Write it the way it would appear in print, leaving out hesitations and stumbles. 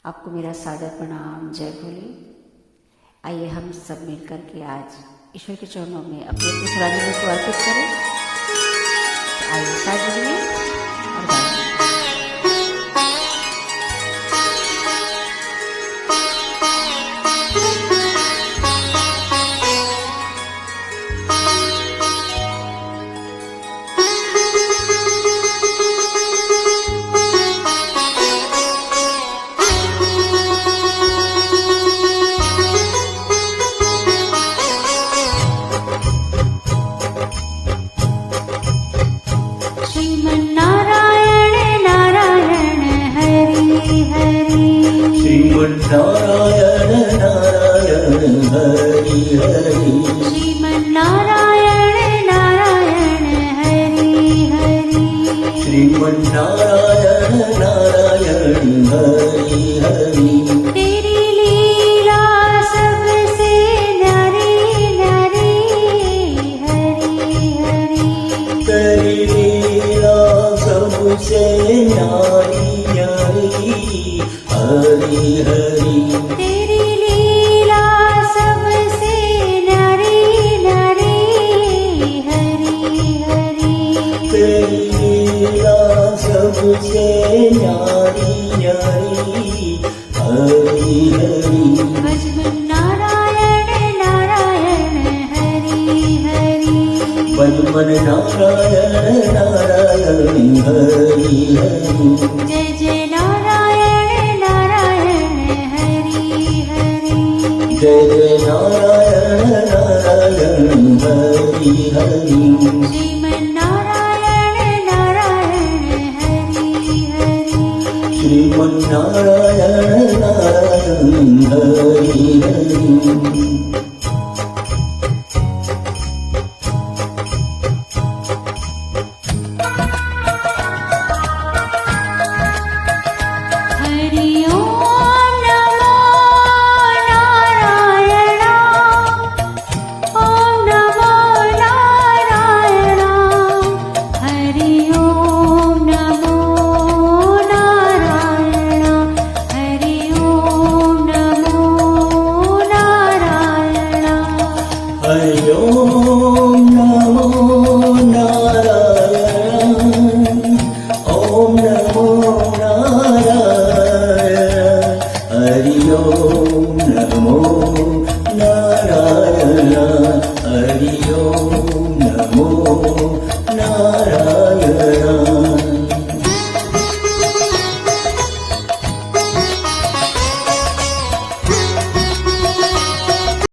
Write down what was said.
आपको मेरा सादर प्रणाम, जय भोले। आइए हम सब मिलकर के आज ईश्वर के चरणों में अपने पुष्पांजलि को अर्पित करें। तो आइए साथ जुड़िए और गाइए। नारायण नारायण हरि हरि श्रीमन्नारायण नारायण हरि हरि श्रीमन्नारायण नारायण हरि हरि तेरी लीला सबसे न्यारी न्यारी हरि हरि तेरी लीला सबसे न्यारी न्यारी हरि हरि तेरी लीला सबसे न्यारी न्यारी हरि हरि तेरी लीला सबसे न्यारी न्यारी हरि हरि भजमन नारायण नारायण हरि हरि बलमन नारायण नारायण हरि हरि जय जय नारायण नारायण हरि हरि जय जय नारायण नारायण हरि हरि श्रीमन्नारायण नारायण हरि हरि श्रीमन्नारायण नारायण हरि हरि